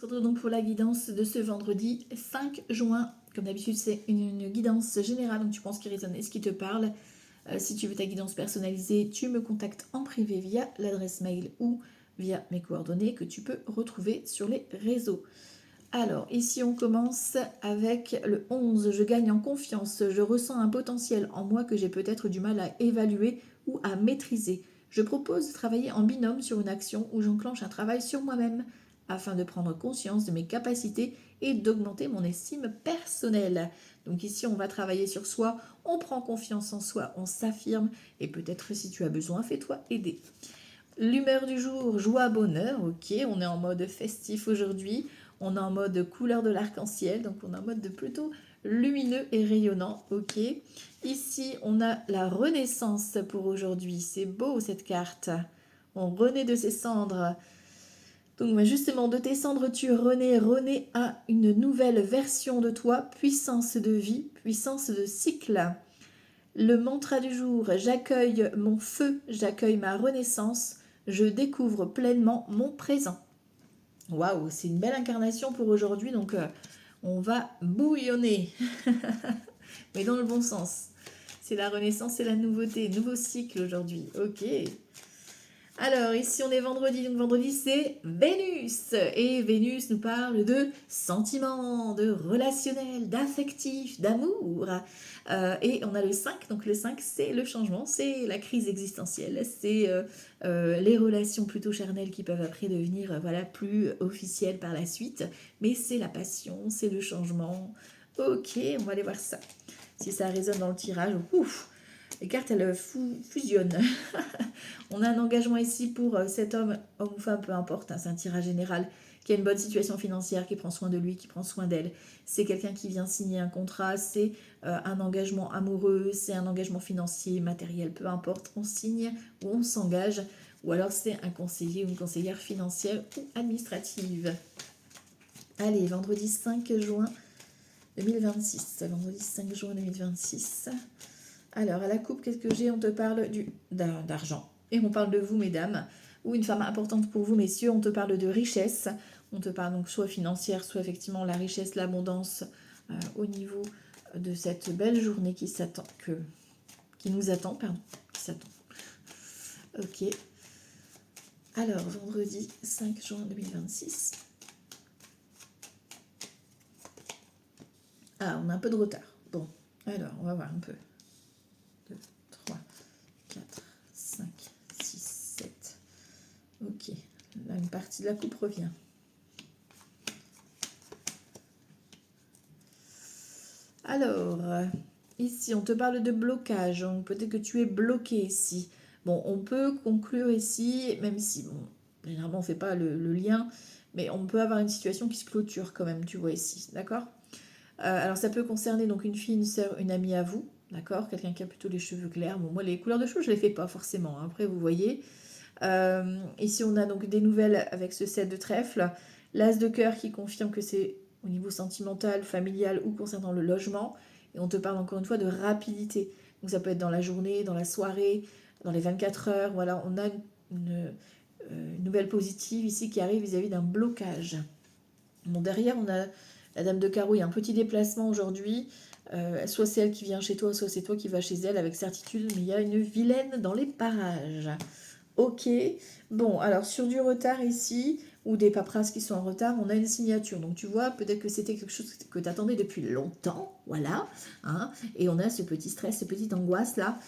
se retrouve donc pour la guidance de ce vendredi 5 juin. Comme d'habitude, c'est une guidance générale, donc tu penses qui résonne et ce qui te parle. Si tu veux ta guidance personnalisée, tu me contactes en privé via l'adresse mail ou via mes coordonnées que tu peux retrouver sur les réseaux. Alors, ici on commence avec le 11. Je gagne en confiance. Je ressens un potentiel en moi que j'ai peut-être du mal à évaluer ou à maîtriser. Je propose de travailler en binôme sur une action où j'enclenche un travail sur moi-même afin de prendre conscience de mes capacités et d'augmenter mon estime personnelle. Donc ici, on va travailler sur soi, on prend confiance en soi, on s'affirme et peut-être si tu as besoin, fais-toi aider. L'humeur du jour, joie, bonheur, ok, on est en mode festif aujourd'hui, on est en mode couleur de l'arc-en-ciel, donc on est en mode de plutôt lumineux et rayonnant, ok. Ici, on a la renaissance pour aujourd'hui, c'est beau cette carte, on renaît de ses cendres. Donc justement, de tes cendres, tu renais à une nouvelle version de toi, puissance de vie, puissance de cycle. Le mantra du jour, j'accueille mon feu, j'accueille ma renaissance, je découvre pleinement mon présent. Waouh, c'est une belle incarnation pour aujourd'hui, donc on va bouillonner, mais dans le bon sens. C'est la renaissance et la nouveauté, nouveau cycle aujourd'hui, ok. Alors, ici on est vendredi, donc vendredi c'est Vénus. Et Vénus nous parle de sentiments, de relationnel, d'affectif, d'amour. Et on a le 5, donc le 5 c'est le changement, c'est la crise existentielle, c'est les relations plutôt charnelles qui peuvent après devenir voilà, plus officielles par la suite. Mais c'est la passion, c'est le changement. Ok, on va aller voir ça. Si ça résonne dans le tirage, ouf, les cartes elles fusionnent. On a un engagement ici pour cet homme ou femme, peu importe, hein, c'est un tirage général, qui a une bonne situation financière, qui prend soin de lui, qui prend soin d'elle. C'est quelqu'un qui vient signer un contrat, c'est un engagement amoureux, c'est un engagement financier, matériel, peu importe. On signe ou on s'engage, ou alors c'est un conseiller ou une conseillère financière ou administrative. Allez, vendredi 5 juin 2026. Vendredi 5 juin 2026. Alors, à la coupe, qu'est-ce que j'ai? On te parle d'argent. Et on parle de vous, mesdames, ou une femme importante pour vous, messieurs. On te parle de richesse. On te parle donc soit financière, soit effectivement la richesse, l'abondance au niveau de cette belle journée qui nous attend, pardon, qui s'attend. Ok. Alors, vendredi 5 juin 2026. Ah, on a un peu de retard. Bon, alors, on va voir un peu. 2, 3, 4, 5, 6, 7. Ok, là une partie de la coupe revient. Alors, ici on te parle de blocage, donc peut-être que tu es bloqué ici. Bon, on peut conclure ici, même si, bon, généralement on ne fait pas le lien, mais on peut avoir une situation qui se clôture quand même, tu vois ici, d'accord? Alors ça peut concerner donc une fille, une sœur, une amie à vous, d'accord? Quelqu'un qui a plutôt les cheveux clairs. Bon, moi les couleurs de cheveux je ne les fais pas forcément, hein. Après vous voyez. Ici on a donc des nouvelles avec ce 7 de trèfle, l'as de cœur qui confirme que c'est au niveau sentimental, familial ou concernant le logement, et on te parle encore une fois de rapidité, donc ça peut être dans la journée, dans la soirée, dans les 24 heures, voilà, on a une nouvelle positive ici qui arrive vis-à-vis d'un blocage. Bon, derrière on a la dame de carreau, il y a un petit déplacement aujourd'hui, soit c'est elle qui vient chez toi, soit c'est toi qui vas chez elle avec certitude, mais il y a une vilaine dans les parages. Ok, bon, alors sur du retard ici, ou des paperasses qui sont en retard, on a une signature. Donc tu vois, peut-être que c'était quelque chose que tu attendais depuis longtemps, voilà. Hein, et on a ce petit stress, cette petite angoisse là.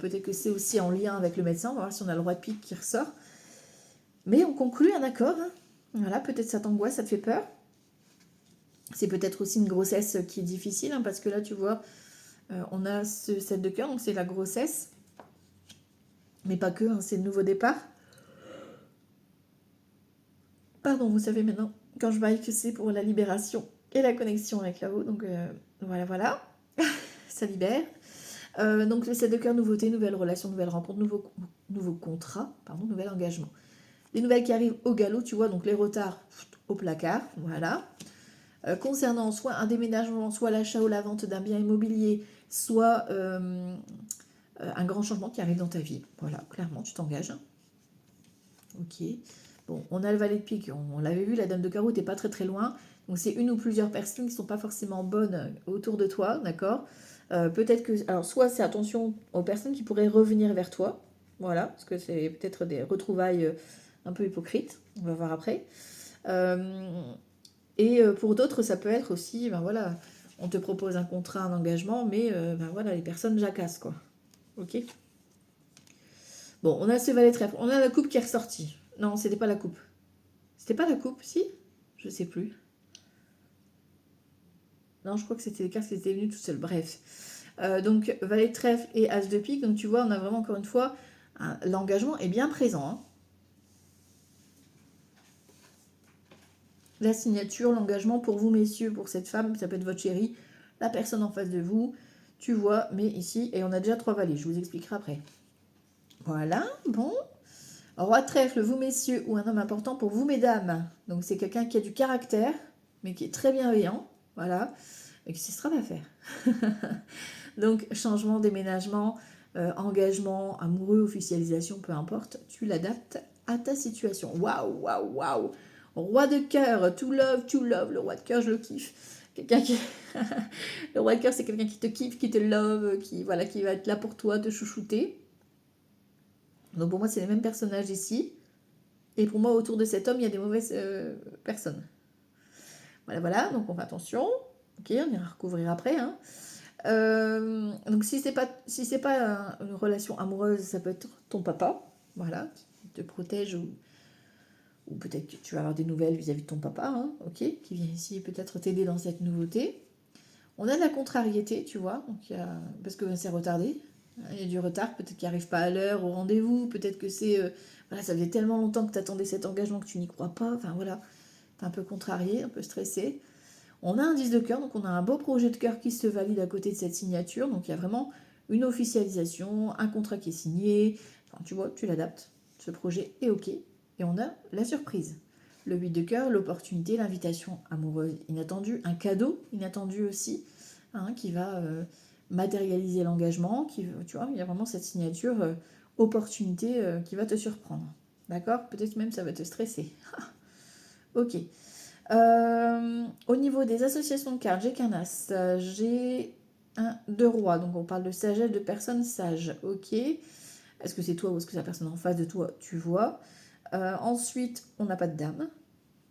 Peut-être que c'est aussi en lien avec le médecin, on va voir si on a le roi de pique qui ressort. Mais on conclut un accord. Hein. Voilà, peut-être ça t'angoisse, ça te fait peur. C'est peut-être aussi une grossesse qui est difficile, hein, parce que là tu vois, on a ce 7 de cœur, donc c'est la grossesse. Mais pas que, hein, c'est le nouveau départ. Pardon, vous savez maintenant, quand je baille, que c'est pour la libération et la connexion avec là-haut. Donc voilà, voilà. Ça libère. Donc le 7 de cœur, nouveauté, nouvelle relation, nouvelle rencontre, nouveau contrat, pardon, nouvel engagement. Les nouvelles qui arrivent au galop, tu vois, donc les retards au placard, voilà. Concernant soit un déménagement, soit l'achat ou la vente d'un bien immobilier, soit un grand changement qui arrive dans ta vie. Voilà, clairement, tu t'engages. Ok. Bon, on a le valet de pique, on l'avait vu, la dame de carreau t'es pas très très loin. Donc c'est une ou plusieurs personnes qui sont pas forcément bonnes autour de toi, d'accord. Peut-être que... Alors soit c'est attention aux personnes qui pourraient revenir vers toi, voilà, parce que c'est peut-être des retrouvailles un peu hypocrites, on va voir après. Et pour d'autres, ça peut être aussi, ben voilà, on te propose un contrat, un engagement, mais ben voilà, les personnes jacassent, quoi. Ok. Bon, on a ce valet de trèfle, on a la coupe qui est ressortie. Non, c'était pas la coupe. C'était pas la coupe, si? Je sais plus. Non, je crois que c'était les cartes qui étaient venues toutes seules. Bref. Donc, valet de trèfle et as de pique. Donc, tu vois, on a vraiment, encore une fois, l'engagement est bien présent. Hein. La signature, l'engagement pour vous, messieurs, pour cette femme, ça peut être votre chérie, la personne en face de vous. Tu vois, mais ici, et on a déjà 3 valets. Je vous expliquerai après. Voilà, bon. Roi de trèfle, vous, messieurs, ou un homme important pour vous, mesdames. Donc, c'est quelqu'un qui a du caractère, mais qui est très bienveillant. Voilà. Et qui sait ce à faire. Donc, changement, déménagement, engagement, amoureux, officialisation, peu importe, tu l'adaptes à ta situation. Waouh, waouh, waouh. Roi de cœur, to love, le roi de cœur, je le kiffe. Quelqu'un qui... le roi de cœur, c'est quelqu'un qui te kiffe, qui te love, qui, voilà, qui va être là pour toi, te chouchouter. Donc pour moi, c'est les mêmes personnages ici. Et pour moi, autour de cet homme, il y a des mauvaises personnes. Voilà, voilà, donc on fait attention. Ok, on ira recouvrir après. Hein. Donc si c'est pas une relation amoureuse, ça peut être ton papa, voilà, qui te protège ou peut-être que tu vas avoir des nouvelles vis-à-vis de ton papa, hein, ok, qui vient ici peut-être t'aider dans cette nouveauté. On a de la contrariété, tu vois, donc parce que c'est retardé, il y a du retard, peut-être qu'il n'arrive pas à l'heure au rendez-vous, peut-être que c'est voilà, ça faisait tellement longtemps que tu attendais cet engagement que tu n'y crois pas, enfin voilà, t'es un peu contrarié, un peu stressé. On a un 10 de cœur, donc on a un beau projet de cœur qui se valide à côté de cette signature. Donc il y a vraiment une officialisation, un contrat qui est signé. Enfin, tu vois, tu l'adaptes. Ce projet est OK. Et on a la surprise. Le 8 de cœur, l'opportunité, l'invitation amoureuse inattendue, un cadeau inattendu aussi, hein, qui va matérialiser l'engagement. Tu vois, il y a vraiment cette signature opportunité qui va te surprendre. D'accord. Peut-être même ça va te stresser. Ok. Au niveau des associations de cartes, j'ai qu'un as, j'ai un de roi, donc on parle de sagesse, de personnes sages, ok. Est-ce que c'est toi ou est-ce que c'est la personne en face de toi, tu vois. Ensuite, on n'a pas de dame,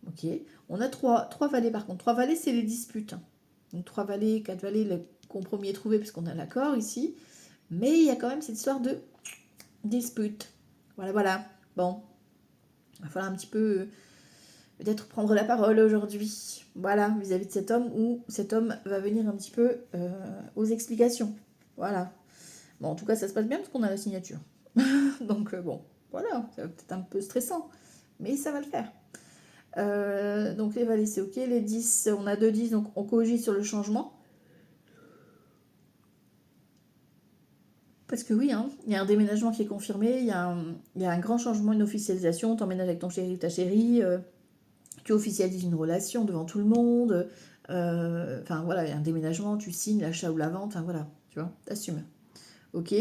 ok. On a trois valets par contre. 3 valets, c'est les disputes. Donc 3 valets, 4 valets, le compromis est trouvé puisqu'on a l'accord ici. Mais il y a quand même cette histoire de dispute. Voilà, voilà. Bon, il va falloir un petit peu peut-être prendre la parole aujourd'hui, voilà, vis-à-vis de cet homme, où cet homme va venir un petit peu aux explications. Voilà. Bon, en tout cas, ça se passe bien parce qu'on a la signature. Donc, bon, voilà, c'est peut-être un peu stressant, mais ça va le faire. Donc, les valets, c'est OK. Les 10, on a 2 10, donc on cogite sur le changement. Parce que oui, hein, il y a un déménagement qui est confirmé, il y a un grand changement, une officialisation, t'emménages avec ton chéri ou ta chérie, tu officialises une relation devant tout le monde, enfin voilà, il y a un déménagement, tu signes l'achat ou la vente, enfin voilà, tu vois, t'assumes. Ok.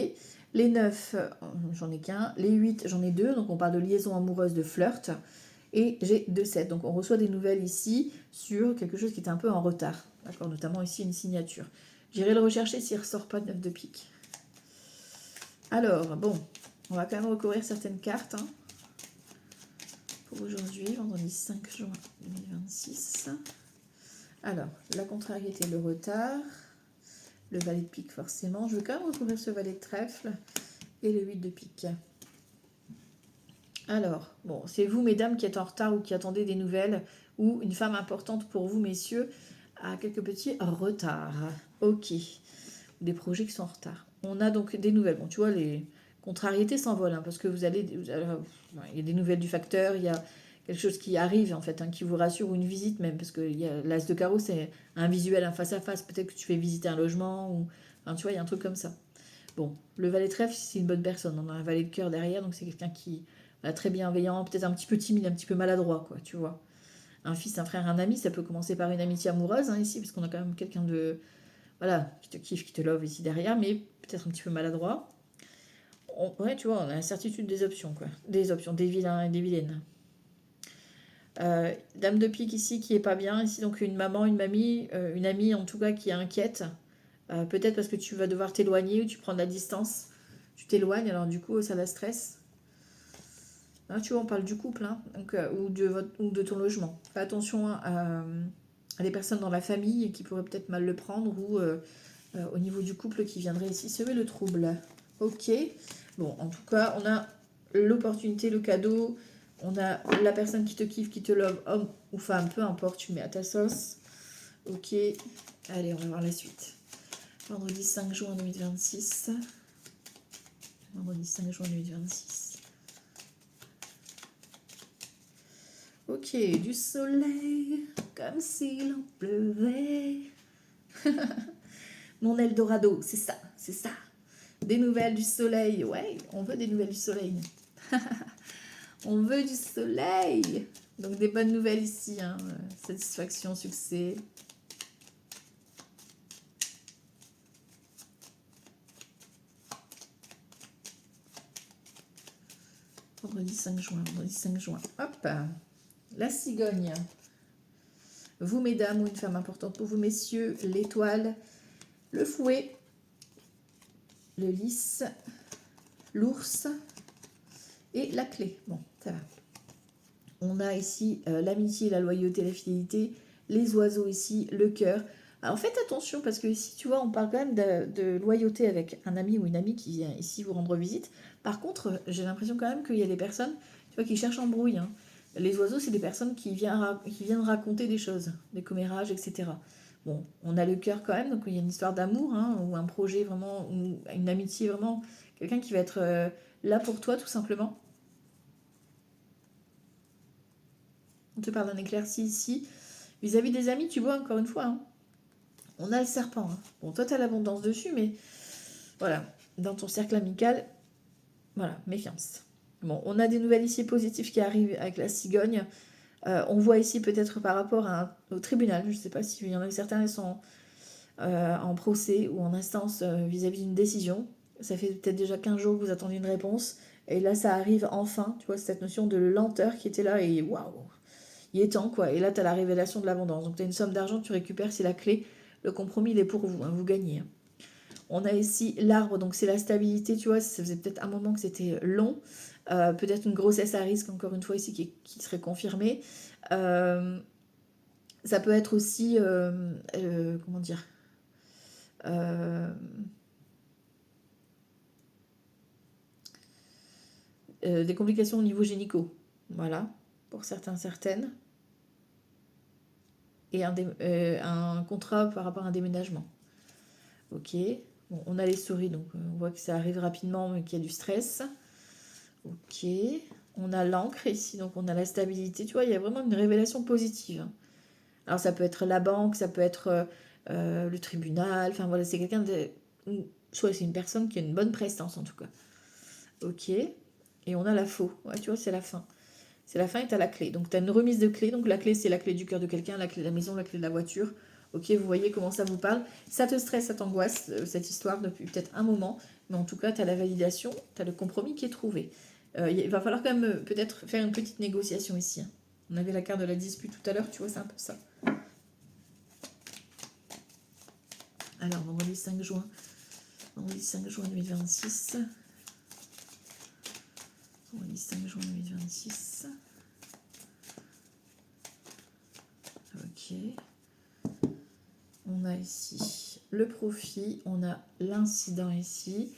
Les 9, j'en ai qu'un. Les 8, j'en ai 2, donc on parle de liaison amoureuse, de flirt. Et j'ai 2 7, donc on reçoit des nouvelles ici sur quelque chose qui est un peu en retard, d'accord, notamment ici une signature. J'irai le rechercher s'il ne ressort pas de 9 de pique. Alors, bon, on va quand même recourir certaines cartes, hein, pour aujourd'hui, vendredi 5 juin 2026. Alors, la contrariété, le retard, le valet de pique forcément. Je veux quand même recouvrir ce valet de trèfle et le 8 de pique. Alors, bon, c'est vous, mesdames, qui êtes en retard ou qui attendez des nouvelles, ou une femme importante pour vous, messieurs, a quelques petits retards. Ok, des projets qui sont en retard. On a donc des nouvelles. Bon, tu vois, les contrariétés s'envolent, hein, parce que il y a des nouvelles du facteur, il y a quelque chose qui arrive, en fait, hein, qui vous rassure, ou une visite même, parce que l'as de carreau, c'est un visuel, un face-à-face. Peut-être que tu fais visiter un logement, ou... Enfin, tu vois, il y a un truc comme ça. Bon, le valet de trèfle, c'est une bonne personne. On a un valet de cœur derrière, donc c'est quelqu'un qui est très bienveillant, peut-être un petit peu timide, un petit peu maladroit, quoi, tu vois. Un fils, un frère, un ami, ça peut commencer par une amitié amoureuse, hein, ici, parce qu'on a quand même quelqu'un de... Voilà, qui te kiffe, qui te love ici derrière, mais peut-être un petit peu maladroit. Ouais, tu vois, on a la certitude des options, quoi. Des options, des vilains et des vilaines. Dame de pique ici qui est pas bien. Ici, donc une maman, une mamie, une amie en tout cas qui est inquiète. Peut-être parce que tu vas devoir t'éloigner ou tu prends de la distance. Tu t'éloignes, alors du coup, ça la stresse. Là, tu vois, on parle du couple, hein, donc, ou de ton logement. Fais attention à des personnes dans la famille qui pourraient peut-être mal le prendre ou au niveau du couple qui viendrait ici semer le trouble. Ok. Bon, en tout cas, on a l'opportunité, le cadeau. On a la personne qui te kiffe, qui te love, homme ou femme, peu importe, tu mets à ta sauce. Ok. Allez, on va voir la suite. Vendredi 5 juin 2026. Vendredi 5 juin 2026. Ok, du soleil, comme s'il en pleuvait. Mon Eldorado, c'est ça, c'est ça. Des nouvelles du soleil, ouais, on veut des nouvelles du soleil. On veut du soleil. Donc des bonnes nouvelles ici, hein. Satisfaction, succès. Vendredi 5 juin, vendredi 5 juin. Hop, la cigogne. Vous, mesdames, ou une femme importante pour vous, messieurs, l'étoile, le fouet, le lys, l'ours et la clé. Bon, ça va. On a ici l'amitié, la loyauté, la fidélité, les oiseaux ici, le cœur. Alors faites attention parce que ici, tu vois, on parle quand même de loyauté avec un ami ou une amie qui vient ici vous rendre visite. Par contre, j'ai l'impression quand même qu'il y a des personnes, tu vois, qui cherchent embrouille, hein. Les oiseaux, c'est des personnes qui viennent raconter des choses, des commérages, etc. Bon, on a le cœur quand même, donc il y a une histoire d'amour, hein, ou un projet vraiment, ou une amitié vraiment, quelqu'un qui va être là pour toi tout simplement. On te parle d'un éclairci ici. Vis-à-vis des amis, tu vois, encore une fois, hein, on a le serpent, hein. Bon, toi, tu as l'abondance dessus, mais voilà, dans ton cercle amical, voilà, méfiance. Bon, on a des nouvelles ici positives qui arrivent avec la cigogne. On voit ici peut-être par rapport au tribunal, je ne sais pas s'il y en a certains qui sont en procès ou en instance vis-à-vis d'une décision. Ça fait peut-être déjà 15 jours que vous attendez une réponse. Et là, ça arrive enfin, tu vois, cette notion de lenteur qui était là et waouh, il est temps, quoi. Et là, tu as la révélation de l'abondance. Donc, tu as une somme d'argent, tu récupères, c'est la clé. Le compromis, il est pour vous, hein, vous gagnez, hein. On a ici l'arbre, donc c'est la stabilité, tu vois. Ça faisait peut-être un moment que c'était long. Peut-être une grossesse à risque, encore une fois, ici, qui serait confirmée. Ça peut être aussi, comment dire, euh, des complications au niveau gynéco. Voilà, pour certains, certaines. Et un contrat par rapport à un déménagement. Ok. Bon, on a les souris, donc on voit que ça arrive rapidement, mais qu'il y a du stress. Ok. On a l'encre ici, donc on a la stabilité. Tu vois, il y a vraiment une révélation positive. Alors ça peut être la banque, ça peut être le tribunal. Enfin voilà, c'est quelqu'un de... Soit c'est une personne qui a une bonne prestance en tout cas. Ok. Et on a la faux. Ouais, tu vois, c'est la fin. C'est la fin et tu as la clé. Donc tu as une remise de clé. Donc la clé, c'est la clé du cœur de quelqu'un, la clé de la maison, la clé de la voiture. Ok, vous voyez comment ça vous parle. Ça te stresse, ça t'angoisse, cette histoire, depuis peut-être un moment. Mais en tout cas, tu as la validation, tu as le compromis qui est trouvé. Il va falloir quand même peut-être faire une petite négociation ici, hein. On avait la carte de la dispute tout à l'heure, tu vois, c'est un peu ça. Alors, vendredi 5 juin. Vendredi 5 juin 2026. Vendredi 5 juin 2026. Ok. On a ici le profit, on a l'incident ici.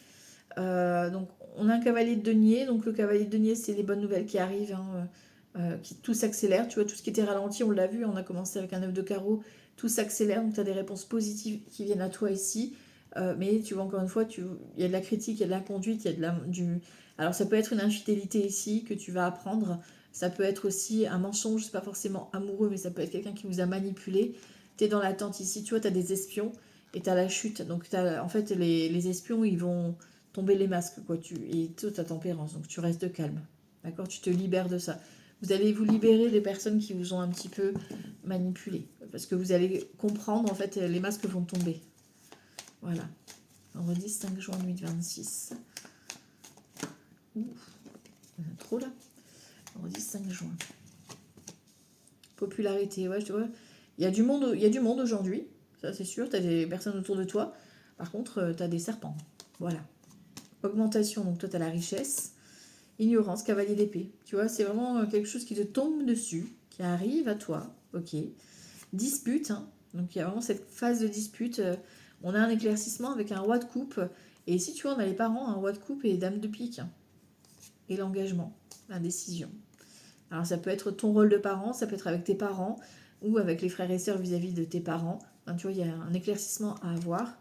Donc on a un cavalier de denier. Donc le cavalier de denier, c'est les bonnes nouvelles qui arrivent, hein, qui tout s'accélère. Tu vois, tout ce qui était ralenti, on l'a vu, on a commencé avec un œuf de carreau, tout s'accélère. Donc tu as des réponses positives qui viennent à toi ici. Mais tu vois, encore une fois, il y a de la critique, il y a de l'inconduite, il y a du... Alors ça peut être une infidélité ici que tu vas apprendre. Ça peut être aussi un mensonge, c'est pas forcément amoureux, mais ça peut être quelqu'un qui vous a manipulé. Tu es dans l'attente ici, tu vois, tu as des espions et tu as la chute. Donc en fait, les espions, ils vont tomber les masques, quoi. Et toute ta tempérance, donc tu restes calme. D'accord. Tu te libères de ça. Vous allez vous libérer des personnes qui vous ont un petit peu manipulé. Parce que vous allez comprendre, en fait, les masques vont tomber. Voilà. Vendredi 5 juin 2026. Ouh, il y en a trop là. Vendredi 5 juin. popularité, ouais, tu vois. Il y a du monde aujourd'hui, ça c'est sûr, tu as des personnes autour de toi. Par contre, tu as des serpents. Voilà. Augmentation, donc toi tu as la richesse. Ignorance, cavalier d'épée. Tu vois, c'est vraiment quelque chose qui te tombe dessus, qui arrive à toi. Ok. Dispute, hein. Donc il y a vraiment cette phase de dispute. On a un éclaircissement avec un roi de coupe. Et ici, tu vois, on a les parents, un roi de coupe et dame de pique. Hein. Et l'engagement, la décision. Alors ça peut être ton rôle de parent, ça peut être avec tes parents ou avec les frères et sœurs vis-à-vis de tes parents. Hein, tu vois, il y a un éclaircissement à avoir.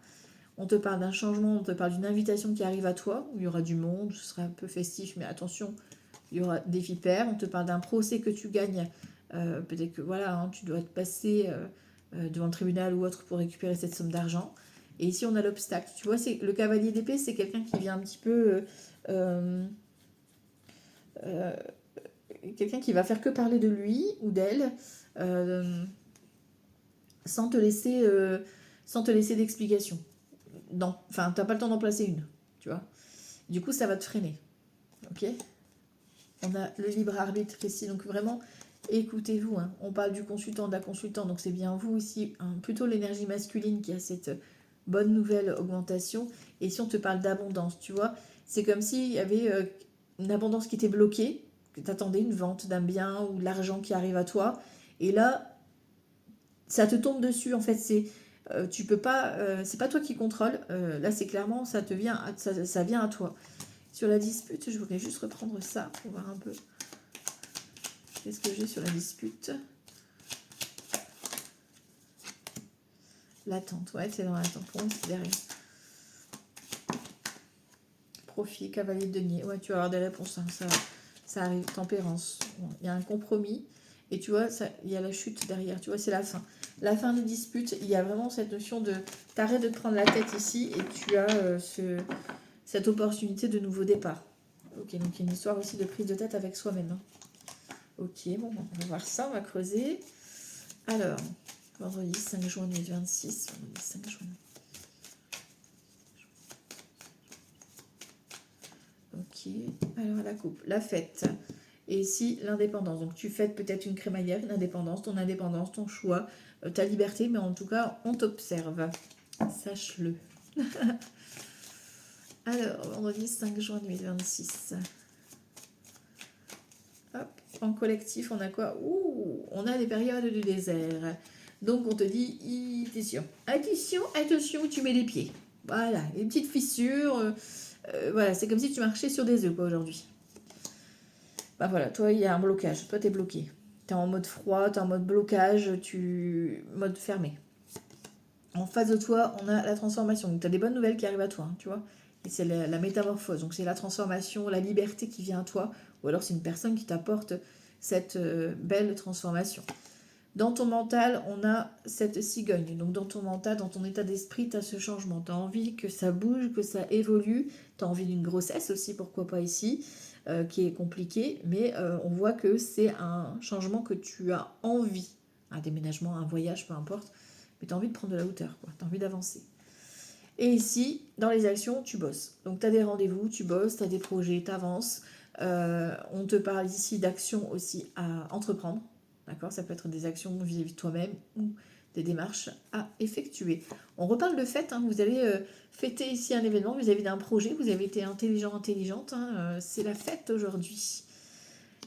On te parle d'un changement, on te parle d'une invitation qui arrive à toi, où il y aura du monde, ce sera un peu festif, mais attention, il y aura des vipères. On te parle d'un procès que tu gagnes. Peut-être que voilà, hein, tu dois te passer devant le tribunal ou autre pour récupérer cette somme d'argent. Et ici, on a l'obstacle. Tu vois, c'est le cavalier d'épée, c'est quelqu'un qui vient un petit peu... euh, quelqu'un qui va faire que parler de lui ou d'elle euh, sans te laisser d'explication. Non, enfin, t'as pas le temps d'en placer une, tu vois. Du coup, ça va te freiner. Ok. On a le libre arbitre ici, donc vraiment, écoutez-vous. Hein. On parle du consultant, de la consultante, donc c'est bien vous ici, hein, plutôt l'énergie masculine qui a cette bonne nouvelle augmentation. Et si on te parle d'abondance, tu vois, c'est comme s'il y avait une abondance qui était bloquée, que tu attendais une vente d'un bien ou de l'argent qui arrive à toi. Et là, ça te tombe dessus. En fait, tu peux pas, c'est pas toi qui contrôle. Là, c'est clairement, ça vient à toi. Sur la dispute, je voudrais juste reprendre ça pour voir un peu qu'est-ce que j'ai sur la dispute. L'attente, ouais, c'est dans l'attente. Pour moi, c'est derrière. Profit, cavalier de denier. Ouais, tu vas avoir des réponses. Hein, ça arrive. Tempérance. Bon, il y a un compromis. Et tu vois, il y a la chute derrière. Tu vois, c'est la fin. La fin des disputes, il y a vraiment cette notion de... T'arrêtes de te prendre la tête ici et tu as cette opportunité de nouveau départ. Ok, donc il y a une histoire aussi de prise de tête avec soi-même. Hein. Ok, bon, on va voir ça, on va creuser. Alors, vendredi 5 juin 2026. Vendredi 5 juin. Ok, alors la coupe, la fête. Et ici, l'indépendance. Donc tu fêtes peut-être une crémaillère, une indépendance, ton choix, ta liberté, mais en tout cas, on t'observe. Sache-le. Alors, vendredi 5 juin 2026. Hop, en collectif, on a quoi? Ouh, on a les périodes du désert. Donc on te dit, attention, attention, attention, tu mets les pieds. Voilà, les petites fissures. Voilà, c'est comme si tu marchais sur des œufs, quoi, aujourd'hui. Bah voilà, toi, il y a un blocage. Toi, t'es bloqué. T'es en mode froid, t'es en mode blocage, mode fermé. En face de toi, on a la transformation. Donc, t'as des bonnes nouvelles qui arrivent à toi, hein, tu vois. Et c'est la métamorphose. Donc, c'est la transformation, la liberté qui vient à toi. Ou alors, c'est une personne qui t'apporte cette belle transformation. Dans ton mental, on a cette cigogne. Donc, dans ton mental, dans ton état d'esprit, tu as ce changement. Tu as envie que ça bouge, que ça évolue. Tu as envie d'une grossesse aussi, pourquoi pas ici, qui est compliquée. Mais on voit que c'est un changement que tu as envie. Un déménagement, un voyage, peu importe. Mais tu as envie de prendre de la hauteur, tu as envie d'avancer. Et ici, dans les actions, tu bosses. Donc, tu as des rendez-vous, tu bosses, tu as des projets, tu avances. On te parle ici d'actions aussi à entreprendre. D'accord? Ça peut être des actions vis-à-vis de toi-même ou des démarches à effectuer. On reparle de fête. Hein. Vous allez fêter ici un événement vis-à-vis d'un projet. Vous avez été intelligent, intelligente. Hein. C'est la fête aujourd'hui.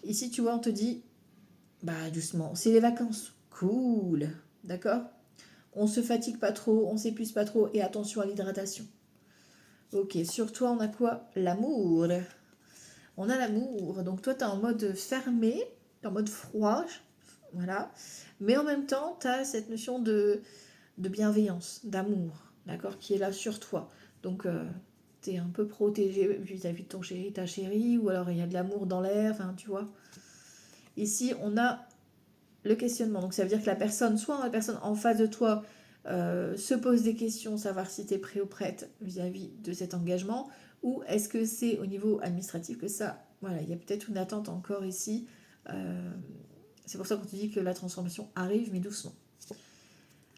Ici, tu vois, on te dit, bah doucement, c'est les vacances. Cool. D'accord? On se fatigue pas trop, on s'épuise pas trop et attention à l'hydratation. Ok, sur toi, on a quoi? L'amour. On a l'amour. Donc toi, tu es en mode fermé, en mode froid. Voilà. Mais en même temps, tu as cette notion de bienveillance, d'amour, d'accord, qui est là sur toi. Donc, tu es un peu protégé vis-à-vis de ton chéri, ta chérie, ou alors il y a de l'amour dans l'air, enfin, tu vois. Ici, on a le questionnement. Donc, ça veut dire que la personne, soit la personne en face de toi, se pose des questions, savoir si tu es prêt ou prête vis-à-vis de cet engagement, ou est-ce que c'est au niveau administratif que ça, voilà, il y a peut-être une attente encore ici. C'est pour ça qu'on te dit que la transformation arrive, mais doucement.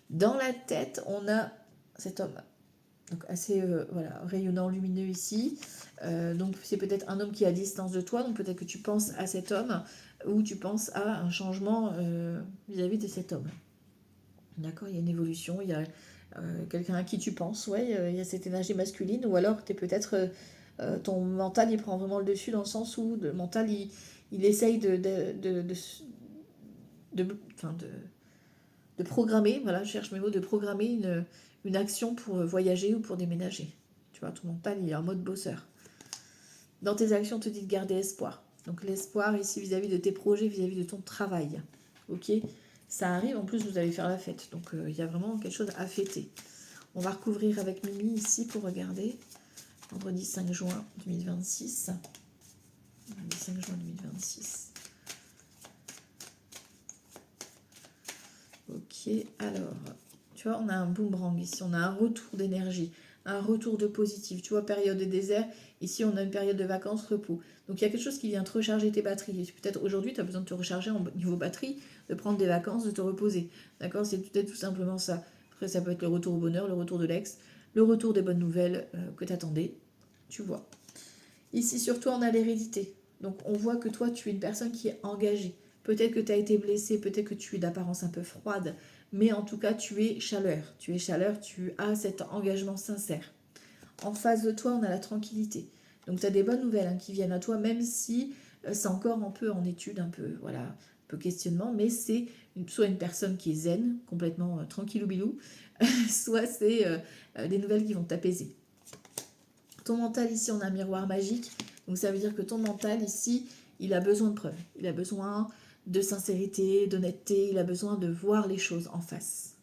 Dans la tête, on a cet homme. Donc assez voilà, rayonnant, lumineux ici. Donc c'est peut-être un homme qui est à distance de toi, donc peut-être que tu penses à cet homme ou tu penses à un changement vis-à-vis de cet homme. D'accord, il y a une évolution, il y a quelqu'un à qui tu penses, ouais, il y a cette énergie masculine, ou alors tu es peut-être ton mental il prend vraiment le dessus dans le sens où le mental il essaye enfin, de programmer, voilà, je cherche mes mots, de programmer une action pour voyager ou pour déménager. Tu vois, ton mental il est en mode bosseur. Dans tes actions, on te dit de garder espoir. Donc l'espoir ici vis-à-vis de tes projets, vis-à-vis de ton travail. Ok, ça arrive, en plus vous allez faire la fête. Donc il y a vraiment quelque chose à fêter. On va recouvrir avec Mimi ici pour regarder. Vendredi 5 juin 2026. Vendredi 5 juin 2026. Ok, alors, tu vois, on a un boomerang ici, on a un retour d'énergie, un retour de positif. Tu vois, période de désert, ici on a une période de vacances, repos. Donc il y a quelque chose qui vient te recharger tes batteries. Peut-être aujourd'hui, tu as besoin de te recharger en niveau batterie, de prendre des vacances, de te reposer. D'accord, c'est peut-être tout simplement ça. Après, ça peut être le retour au bonheur, le retour de l'ex, le retour des bonnes nouvelles que tu attendais. Tu vois. Ici, sur toi, on a l'hérédité. Donc, on voit que toi, tu es une personne qui est engagée. Peut-être que tu as été blessé, peut-être que tu es d'apparence un peu froide, mais en tout cas, tu es chaleur. Tu es chaleur, tu as cet engagement sincère. En face de toi, on a la tranquillité. Donc, tu as des bonnes nouvelles qui viennent à toi, même si c'est encore un peu en étude, un peu, voilà, un peu questionnement, mais c'est soit une personne qui est zen, complètement tranquille ou bilou, soit c'est des nouvelles qui vont t'apaiser. Ton mental ici, on a un miroir magique. Donc ça veut dire que ton mental ici, il a besoin de preuves. Il a besoin de sincérité, d'honnêteté. Il a besoin de voir les choses en face.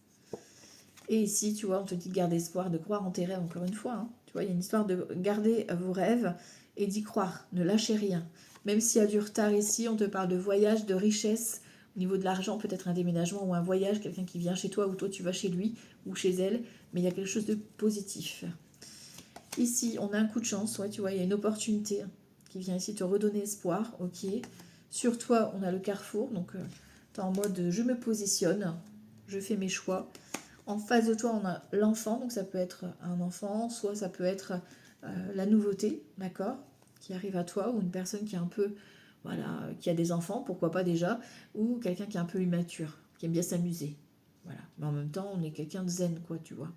Et ici, tu vois, on te dit de garder espoir, de croire en tes rêves, encore une fois. Hein. Tu vois, il y a une histoire de garder vos rêves et d'y croire. Ne lâchez rien. Même s'il y a du retard ici, on te parle de voyage, de richesse. Au niveau de l'argent, peut-être un déménagement ou un voyage, quelqu'un qui vient chez toi ou toi tu vas chez lui ou chez elle. Mais il y a quelque chose de positif. Ici, on a un coup de chance, ouais, tu vois, il y a une opportunité qui vient ici te redonner espoir, ok. Sur toi, on a le carrefour, donc tu es en mode je me positionne, je fais mes choix. En face de toi, on a l'enfant, donc ça peut être un enfant, soit ça peut être la nouveauté, d'accord, qui arrive à toi, ou une personne qui est un peu, voilà, qui a des enfants, pourquoi pas déjà, ou quelqu'un qui est un peu immature, qui aime bien s'amuser, voilà. Mais en même temps, on est quelqu'un de zen, quoi, tu vois.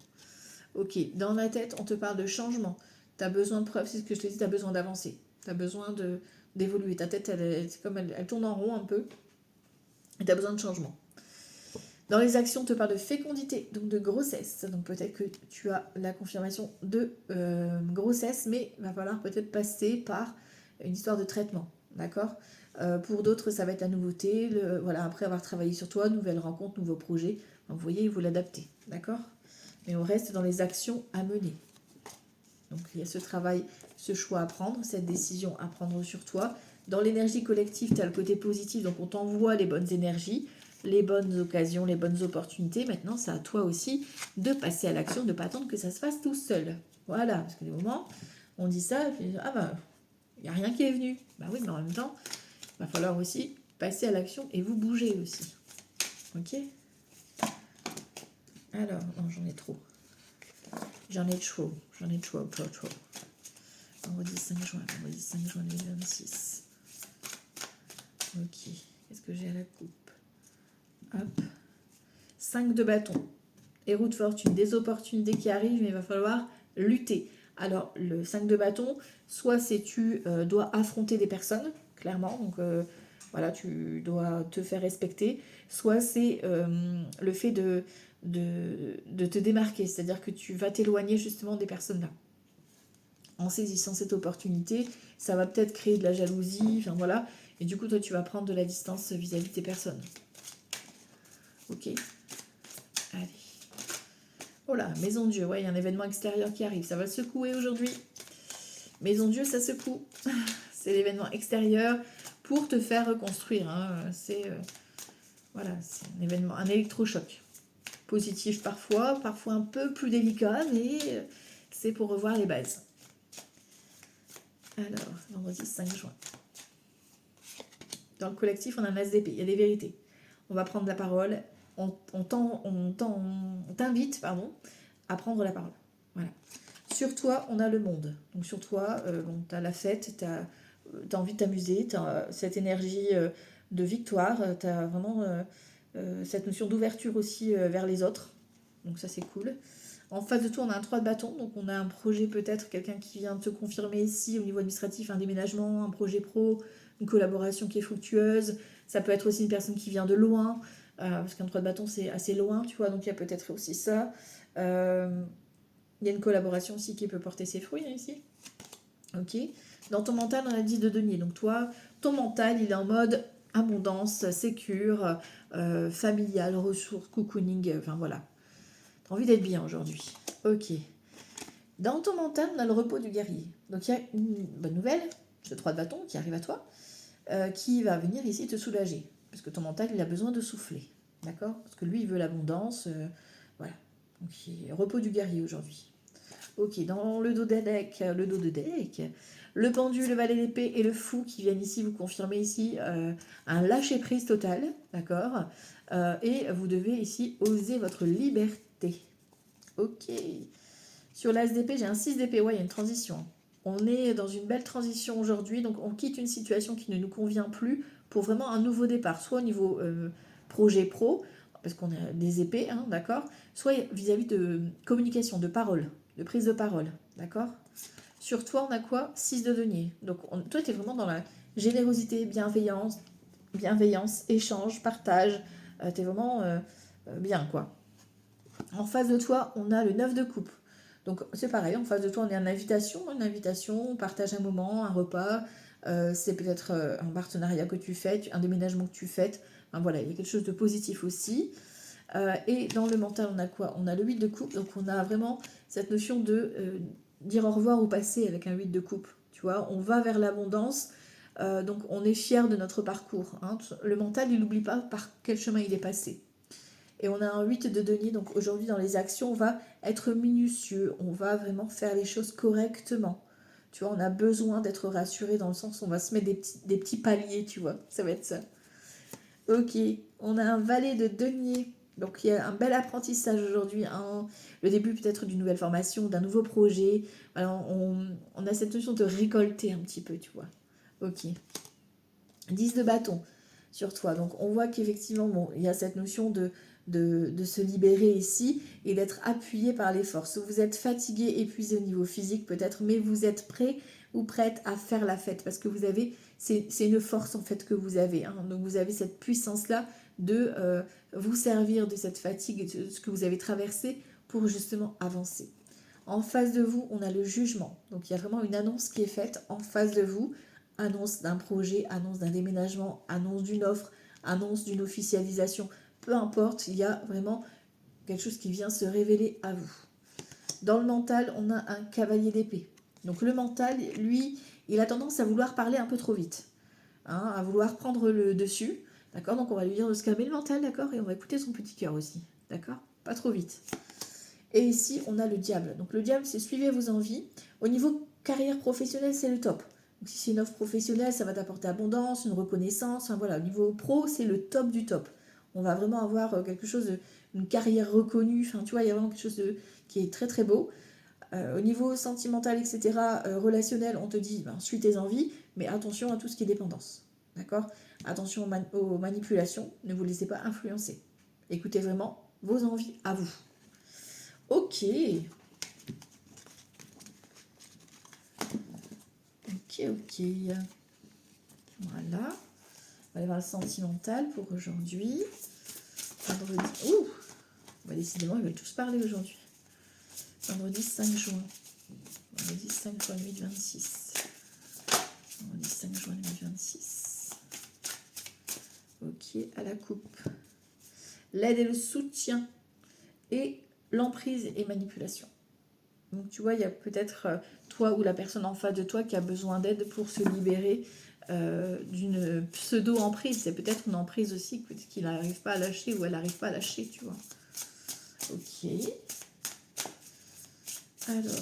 Ok, dans la tête, on te parle de changement. Tu as besoin de preuves, c'est ce que je te dis, tu as besoin d'avancer. Tu as besoin d'évoluer. Ta tête, c'est comme elle tourne en rond un peu. Et tu as besoin de changement. Dans les actions, on te parle de fécondité, donc de grossesse. Donc peut-être que tu as la confirmation de grossesse, mais il va falloir peut-être passer par une histoire de traitement. D'accord. Pour d'autres, ça va être la nouveauté. Voilà, après avoir travaillé sur toi, nouvelle rencontre, nouveaux projets. Donc vous voyez, il faut l'adapter. D'accord. Mais on reste dans les actions à mener. Donc il y a ce travail, ce choix à prendre, cette décision à prendre sur toi. Dans l'énergie collective, tu as le côté positif, donc on t'envoie les bonnes énergies, les bonnes occasions, les bonnes opportunités. Maintenant, c'est à toi aussi de passer à l'action, de ne pas attendre que ça se fasse tout seul. Voilà, parce que des moments, on dit ça, et puis, ah bah, il n'y a rien qui est venu. Bah oui, mais en même temps, il va falloir aussi passer à l'action et vous bouger aussi. Ok. Alors, non, j'en ai trop. J'en ai trop. Vendredi 5 juin, 2026. Ok, qu'est-ce que j'ai à la coupe? Hop. 5 de bâton. Héros de fortune, des opportunités qui arrivent, mais il va falloir lutter. Alors, le 5 de bâton, soit c'est tu dois affronter des personnes, clairement, donc voilà, tu dois te faire respecter, soit c'est le fait de te démarquer, c'est-à-dire que tu vas t'éloigner justement des personnes-là. En saisissant cette opportunité, ça va peut-être créer de la jalousie, enfin voilà, et du coup toi tu vas prendre de la distance vis-à-vis de tes personnes. Ok. Allez. Oh là, Maison Dieu, ouais, il y a un événement extérieur qui arrive, ça va secouer aujourd'hui. Maison Dieu, ça secoue. C'est l'événement extérieur pour te faire reconstruire. Hein. C'est voilà, c'est un événement, un électrochoc. Positif parfois un peu plus délicat, mais c'est pour revoir les bases. Alors, vendredi 5 juin. Dans le collectif, on a un as d'épée, il y a des vérités. On va prendre la parole, on t'invite à prendre la parole. Voilà. Sur toi, on a le monde. Donc sur toi, bon, tu as la fête, tu as envie de t'amuser, tu as cette énergie de victoire, tu as vraiment cette notion d'ouverture aussi vers les autres. Donc ça, c'est cool. En face de toi, on a un 3 de bâton, donc on a un projet peut-être, quelqu'un qui vient te confirmer ici au niveau administratif, un déménagement, un projet pro, une collaboration qui est fructueuse. Ça peut être aussi une personne qui vient de loin, parce qu'un 3 de bâton, c'est assez loin, tu vois, donc il y a peut-être aussi ça. Il y a une collaboration aussi qui peut porter ses fruits, hein, ici. Ok. Dans ton mental, on a 10 de denier. Donc toi, ton mental, il est en mode abondance, sécure, familial, ressources, cocooning, enfin voilà. T'as envie d'être bien aujourd'hui. Ok. Dans ton mental, on a le repos du guerrier. Donc il y a une bonne nouvelle, ce 3 de bâton qui arrive à toi, qui va venir ici te soulager. Parce que ton mental, il a besoin de souffler. D'accord? Parce que lui, il veut l'abondance. Voilà. Donc repos du guerrier aujourd'hui. Ok, dans le dos de deck, le pendu, le valet d'épée et le fou qui viennent ici vous confirmer ici un lâcher-prise total, d'accord. Et vous devez ici oser votre liberté. Ok. Sur l'as d'épée, j'ai un 6 d'épée, ouais, il y a une transition. On est dans une belle transition aujourd'hui, donc on quitte une situation qui ne nous convient plus pour vraiment un nouveau départ, soit au niveau projet pro, parce qu'on a des épées, hein, d'accord, soit vis-à-vis de communication, de parole, de prise de parole, d'accord. Sur toi, on a quoi? 6 de denier. Donc toi, tu es vraiment dans la générosité, bienveillance, échange, partage. Tu es vraiment bien, quoi. En face de toi, on a le 9 de coupe. Donc c'est pareil, en face de toi, on est une invitation, on partage un moment, un repas. C'est peut-être un partenariat que tu fais, un déménagement que tu fais. Enfin, voilà, il y a quelque chose de positif aussi. Et dans le mental, on a quoi? On a le 8 de coupe, donc on a vraiment cette notion de dire au revoir au passé avec un 8 de coupe. Tu vois, on va vers l'abondance, donc on est fier de notre parcours. Hein. Le mental, il n'oublie pas par quel chemin il est passé. Et on a un 8 de denier, donc aujourd'hui dans les actions, on va être minutieux, on va vraiment faire les choses correctement. Tu vois, on a besoin d'être rassuré dans le sens où on va se mettre des petits paliers, tu vois, ça va être ça. Ok, on a un valet de denier. Donc il y a un bel apprentissage aujourd'hui, le début peut-être d'une nouvelle formation, d'un nouveau projet. Alors on a cette notion de récolter un petit peu, tu vois. Ok. 10 de bâton sur toi. Donc on voit qu'effectivement, bon, il y a cette notion de se libérer ici et d'être appuyé par les forces. Vous êtes fatigué, épuisé au niveau physique peut-être, mais vous êtes prêt ou prête à faire la fête parce que vous avez, c'est une force en fait que vous avez. Hein. Donc vous avez cette puissance-là de vous servir de cette fatigue, de ce que vous avez traversé pour justement avancer. En face de vous, on a le jugement. Donc il y a vraiment une annonce qui est faite en face de vous. Annonce d'un projet, annonce d'un déménagement, annonce d'une offre, annonce d'une officialisation. Peu importe, il y a vraiment quelque chose qui vient se révéler à vous. Dans le mental, on a un cavalier d'épée. Donc le mental, lui, il a tendance à vouloir parler un peu trop vite. Hein, à vouloir prendre le dessus. D'accord? Donc on va lui dire de se calmer le mental, d'accord? Et on va écouter son petit cœur aussi. D'accord? Pas trop vite. Et ici, on a le diable. Donc le diable, c'est suivez vos envies. Au niveau carrière professionnelle, c'est le top. Donc si c'est une offre professionnelle, ça va t'apporter abondance, une reconnaissance. Enfin voilà, au niveau pro, c'est le top du top. On va vraiment avoir quelque chose, une carrière reconnue. Enfin tu vois, il y a vraiment quelque chose qui est très très beau. Au niveau sentimental, etc., relationnel, on te dit, ben, suis tes envies, mais attention à tout ce qui est dépendance. D'accord? Attention aux manipulations, ne vous laissez pas influencer. Écoutez vraiment vos envies à vous. Ok. Ok. Voilà. On va aller voir le sentimental pour aujourd'hui. Vendredi. Ouh! Bah, décidément, ils veulent tous parler aujourd'hui. Vendredi 5 juin. Vendredi 5 juin 2026. Vendredi 5 juin 2026. Ok, à la coupe. L'aide et le soutien. Et l'emprise et manipulation. Donc tu vois, il y a peut-être toi ou la personne en face de toi qui a besoin d'aide pour se libérer d'une pseudo-emprise. C'est peut-être une emprise aussi qu'il n'arrive pas à lâcher ou elle n'arrive pas à lâcher, tu vois. Ok. Alors,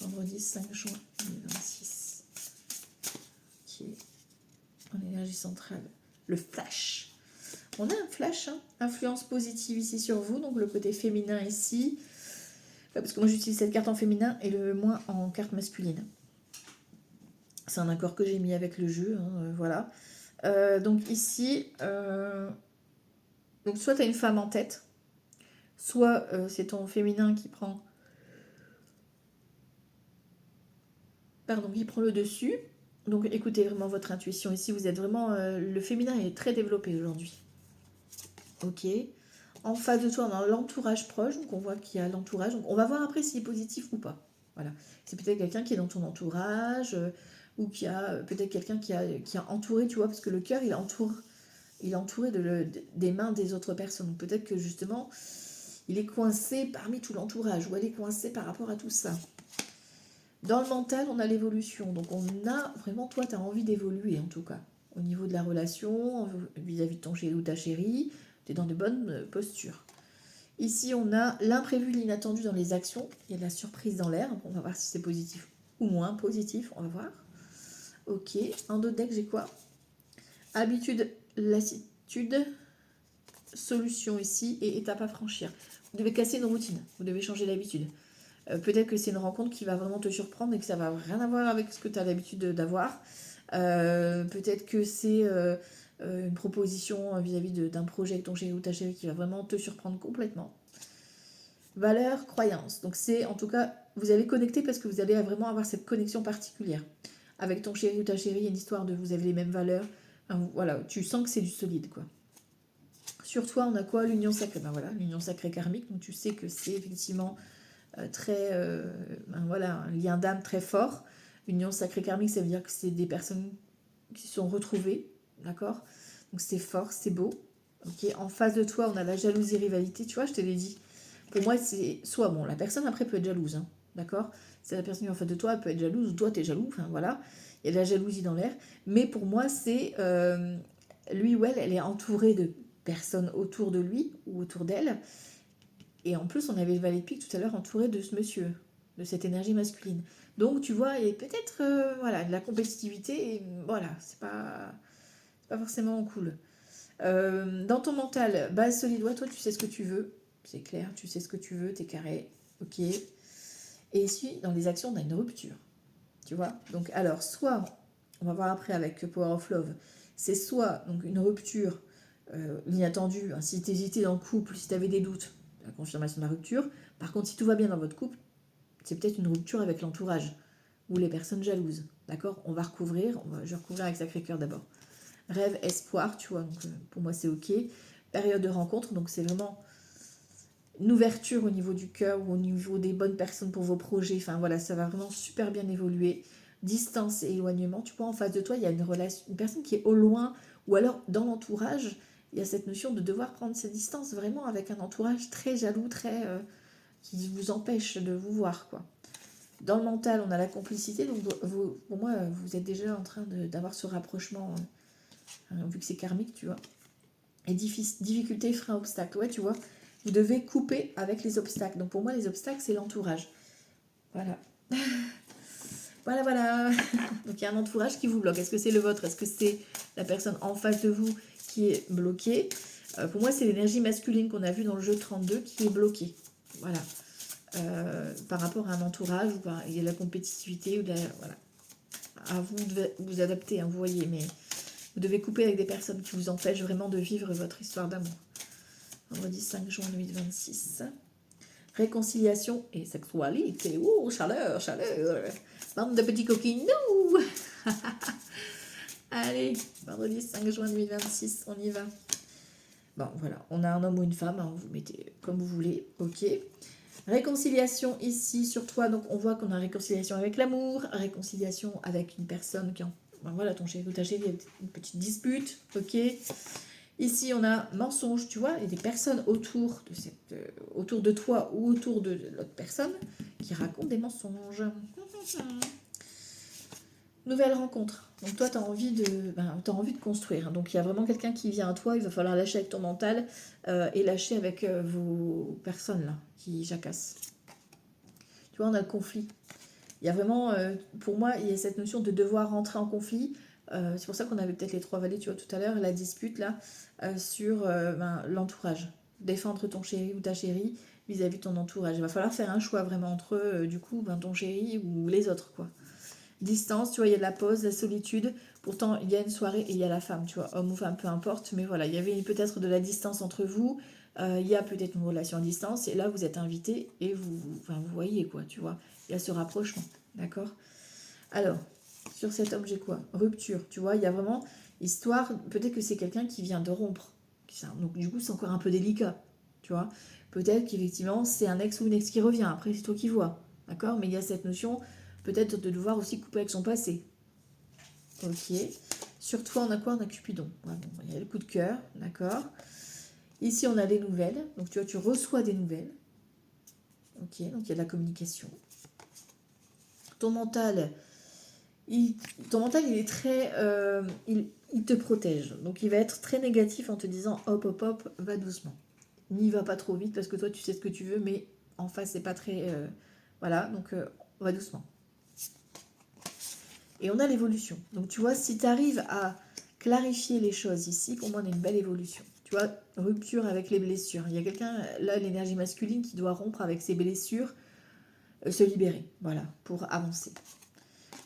vendredi 5 juin 2026. Ok. En énergie centrale. Le flash. On a un flash, hein. Influence positive ici sur vous, donc le côté féminin ici. Parce que moi j'utilise cette carte en féminin et le moins en carte masculine. C'est un accord que j'ai mis avec le jeu, hein, voilà. Donc ici, donc soit tu as une femme en tête, soit c'est ton féminin qui prend, pardon, qui prend le dessus. Donc écoutez vraiment votre intuition. Ici, vous êtes vraiment... le féminin est très développé aujourd'hui. Ok. En face de toi, on a l'entourage proche. Donc on voit qu'il y a l'entourage. Donc on va voir après s'il est positif ou pas. Voilà. C'est peut-être quelqu'un qui est dans ton entourage. Ou qui a peut-être quelqu'un qui a entouré, tu vois. Parce que le cœur, il est entouré des mains des autres personnes. Donc peut-être que justement, il est coincé parmi tout l'entourage. Ou elle est coincée par rapport à tout ça. Dans le mental, on a l'évolution. Donc on a vraiment, toi, tu as envie d'évoluer en tout cas. Au niveau de la relation, vis-à-vis de ton chéri ou ta chérie, tu es dans de bonnes postures. Ici, on a l'imprévu, l'inattendu dans les actions. Il y a de la surprise dans l'air. On va voir si c'est positif ou moins positif. On va voir. Ok. En d'autres deck, j'ai quoi? Habitude, lassitude, solution ici et étape à franchir. Vous devez casser une routine. Vous devez changer d'habitude. Peut-être que c'est une rencontre qui va vraiment te surprendre et que ça va rien à voir avec ce que tu as l'habitude d'avoir. Peut-être que c'est une proposition vis-à-vis d'un projet avec ton chéri ou ta chérie qui va vraiment te surprendre complètement. Valeur, croyance. Donc c'est en tout cas, vous allez connecter parce que vous allez vraiment avoir cette connexion particulière. Avec ton chéri ou ta chérie, il y a une histoire de vous avez les mêmes valeurs. Enfin, voilà, tu sens que c'est du solide, quoi. Sur toi, on a quoi? L'union sacrée. Ben voilà, l'union sacrée karmique. Donc tu sais que c'est effectivement très, voilà, un lien d'âme très fort. Union sacrée karmique, ça veut dire que c'est des personnes qui se sont retrouvées, d'accord? Donc c'est fort, c'est beau. Ok. En face de toi, on a la jalousie, rivalité. Tu vois, je te l'ai dit. Pour moi, c'est soit bon, la personne après peut être jalouse, hein, d'accord? C'est la personne qui est en face de toi, elle peut être jalouse ou toi t'es jaloux. Enfin voilà, il y a de la jalousie dans l'air. Mais pour moi, c'est lui ou elle est entourée de personnes autour de lui ou autour d'elle. Et en plus, on avait le valet de pique tout à l'heure entouré de ce monsieur, de cette énergie masculine. Donc, tu vois, il y a peut-être voilà, de la compétitivité, et voilà, c'est pas forcément cool. Dans ton mental, base solide, ouais, toi, tu sais ce que tu veux, c'est clair, tu sais ce que tu veux, t'es carré, ok. Et ici, dans les actions, on a une rupture, tu vois. Donc, alors, soit, on va voir après avec Power of Love, c'est soit donc une rupture, l'inattendue, hein, si t'hésitais dans le couple, si t'avais des doutes, la confirmation de la rupture. Par contre, si tout va bien dans votre couple, c'est peut-être une rupture avec l'entourage ou les personnes jalouses. D'accord? On va recouvrir, je vais recouvrir avec Sacré-Cœur d'abord. Rêve, espoir, tu vois, donc pour moi c'est ok. Période de rencontre, donc c'est vraiment une ouverture au niveau du cœur ou au niveau des bonnes personnes pour vos projets. Enfin voilà, ça va vraiment super bien évoluer. Distance et éloignement, tu vois, en face de toi, il y a une relation, une personne qui est au loin ou alors dans l'entourage. Il y a cette notion de devoir prendre ses distances vraiment avec un entourage très jaloux, très qui vous empêche de vous voir, quoi. Dans le mental, on a la complicité, donc vous, pour moi, vous êtes déjà en train d'avoir ce rapprochement, vu que c'est karmique, tu vois. Et difficulté, frein, obstacle, ouais, tu vois. Vous devez couper avec les obstacles. Donc pour moi, les obstacles, c'est l'entourage. Voilà. Voilà, voilà. Donc il y a un entourage qui vous bloque. Est-ce que c'est le vôtre? Est-ce que c'est la personne en face de vous qui est bloquée? Pour moi, c'est l'énergie masculine qu'on a vue dans le jeu 32 qui est bloquée. Voilà. Par rapport à un entourage, ou il y a de la compétitivité, ou voilà. À vous de vous adapter, hein, vous voyez, mais vous devez couper avec des personnes qui vous empêchent vraiment de vivre votre histoire d'amour. Vendredi 5 juin 2026. Réconciliation et sexualité. Oh, chaleur, chaleur. Bande de petits coquinous. Allez, vendredi 5 juin 2026, on y va. Bon, voilà, on a un homme ou une femme, hein, vous mettez comme vous voulez, ok. Réconciliation ici sur toi, donc on voit qu'on a réconciliation avec l'amour, réconciliation avec une personne qui en... Ben voilà, ton chéri ou ta chérie, une petite dispute, ok. Ici on a mensonge, tu vois, il y a des personnes autour autour de toi ou autour de l'autre personne qui racontent des mensonges. Nouvelle rencontre. Donc toi, tu as envie de construire. Donc il y a vraiment quelqu'un qui vient à toi. Il va falloir lâcher avec ton mental et lâcher avec vos personnes là qui jacassent. Tu vois, on a le conflit. Il y a vraiment, pour moi, il y a cette notion de devoir rentrer en conflit. C'est pour ça qu'on avait peut-être les trois vallées, tu vois, tout à l'heure, la dispute là sur l'entourage. défendre ton chéri ou ta chérie vis-à-vis de ton entourage. Il va falloir faire un choix vraiment entre, du coup, ton chéri ou les autres, quoi. Distance, tu vois, il y a de la pause, la solitude. Pourtant, il y a une soirée et il y a la femme, tu vois, homme ou femme, peu importe. Mais voilà, il y avait peut-être de la distance entre vous. Il y a peut-être une relation à distance. Et là, vous êtes invités et vous voyez, quoi, tu vois. Il y a ce rapprochement, d'accord? Alors, sur cet homme, j'ai quoi? Rupture, tu vois, il y a vraiment histoire. Peut-être que c'est quelqu'un qui vient de rompre. Donc, du coup, c'est encore un peu délicat, tu vois. Peut-être qu'effectivement, c'est un ex ou une ex qui revient. Après, c'est toi qui vois, d'accord? Mais il y a cette notion, peut-être, de devoir aussi couper avec son passé. Ok. Sur toi, on a quoi? On a Cupidon. Ouais, bon, il y a le coup de cœur, d'accord? Ici, on a les nouvelles. Donc, tu vois, tu reçois des nouvelles. Ok, donc il y a de la communication. Ton mental, il est très... il te protège. Donc, il va être très négatif en te disant, hop, hop, hop, va doucement. N'y va pas trop vite parce que toi, tu sais ce que tu veux, mais en face, c'est pas très... voilà, donc va doucement. Et on a l'évolution. Donc, tu vois, si tu arrives à clarifier les choses ici, pour moi, on a une belle évolution. Tu vois, rupture avec les blessures. Il y a quelqu'un, là, l'énergie masculine qui doit rompre avec ses blessures, se libérer, voilà, pour avancer.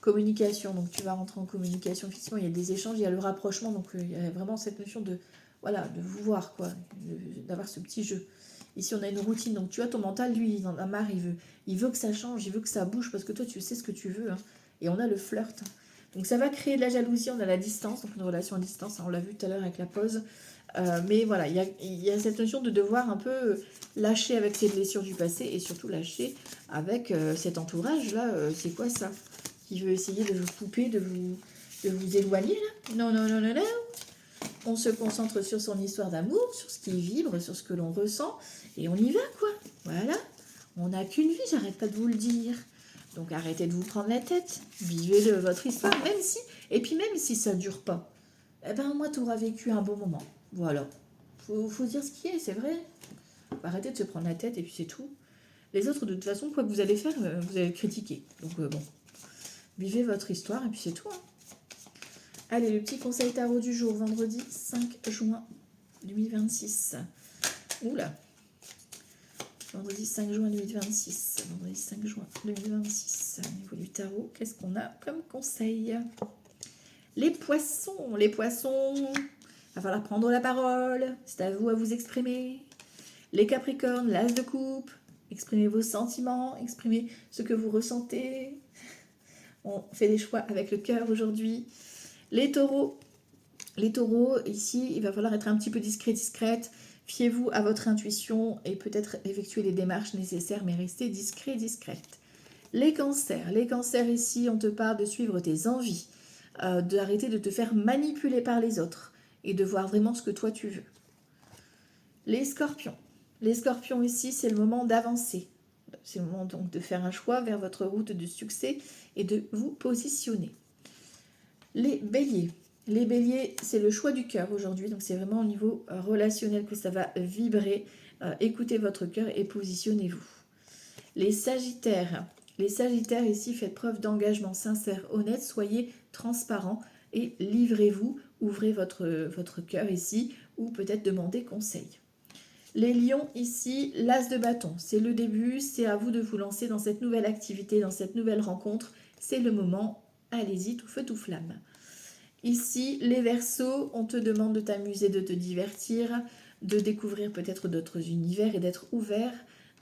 Communication, donc tu vas rentrer en communication, effectivement, il y a des échanges, il y a le rapprochement, donc il y a vraiment cette notion de, voilà, de vous voir, quoi, d'avoir ce petit jeu. Ici, on a une routine, donc tu vois, ton mental, lui, il en a marre, il veut que ça change, il veut que ça bouge, parce que toi, tu sais ce que tu veux, hein. Et on a le flirt. Donc ça va créer de la jalousie, on a la distance, donc une relation à distance, hein, on l'a vu tout à l'heure avec la pause. Mais voilà, il y a cette notion de devoir un peu lâcher avec ses blessures du passé et surtout lâcher avec cet entourage-là. C'est quoi ça? Qui veut essayer de vous couper, de vous éloigner là? Non, non, non, non, non. On se concentre sur son histoire d'amour, sur ce qui vibre, sur ce que l'on ressent et on y va quoi. Voilà. On n'a qu'une vie, j'arrête pas de vous le dire. Donc arrêtez de vous prendre la tête. Vivez votre histoire, même si, et puis même si ça dure pas, eh ben moi tu auras vécu un bon moment. Voilà. Faut dire ce qui est, c'est vrai. Arrêtez de se prendre la tête et puis c'est tout. Les autres, de toute façon, quoi que vous allez faire, vous allez le critiquer. Donc bon, vivez votre histoire et puis c'est tout. Hein. Allez, le petit conseil tarot du jour, vendredi 5 juin 2026. Oula. Vendredi 5 juin 2026. Vendredi 5 juin 2026. Au niveau du tarot, qu'est-ce qu'on a comme conseil? Les poissons, les poissons. Il va falloir prendre la parole. C'est à vous exprimer. Les capricornes, l'as de coupe. Exprimez vos sentiments, exprimez ce que vous ressentez. On fait des choix avec le cœur aujourd'hui. Les taureaux, ici, il va falloir être un petit peu discrète. Fiez-vous à votre intuition et peut-être effectuer les démarches nécessaires, mais restez discrète. Les cancers ici, on te parle de suivre tes envies, d'arrêter de te faire manipuler par les autres et de voir vraiment ce que toi tu veux. Les scorpions ici, c'est le moment d'avancer. C'est le moment donc de faire un choix vers votre route de succès et de vous positionner. Les béliers, c'est le choix du cœur aujourd'hui, donc c'est vraiment au niveau relationnel que ça va vibrer. Écoutez votre cœur et positionnez-vous. Les sagittaires ici, faites preuve d'engagement sincère, honnête, soyez transparent et livrez-vous, ouvrez votre cœur ici ou peut-être demandez conseil. Les lions ici, l'as de bâton, c'est le début, c'est à vous de vous lancer dans cette nouvelle activité, dans cette nouvelle rencontre, c'est le moment, allez-y, tout feu, tout flamme. Ici, les Verseaux, on te demande de t'amuser, de te divertir, de découvrir peut-être d'autres univers et d'être ouvert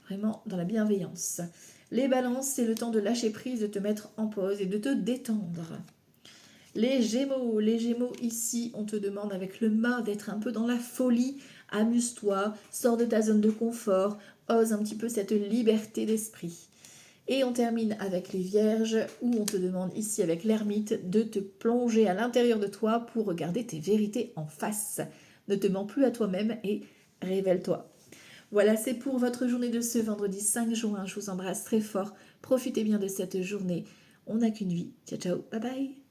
vraiment dans la bienveillance. Les Balances, c'est le temps de lâcher prise, de te mettre en pause et de te détendre. Les Gémeaux ici, on te demande avec le mât d'être un peu dans la folie. Amuse-toi, sors de ta zone de confort, ose un petit peu cette liberté d'esprit. Et on termine avec les Vierges, où on te demande ici avec l'ermite de te plonger à l'intérieur de toi pour regarder tes vérités en face. Ne te mens plus à toi-même et révèle-toi. Voilà, c'est pour votre journée de ce vendredi 5 juin. Je vous embrasse très fort. Profitez bien de cette journée. On n'a qu'une vie. Ciao, ciao. Bye bye.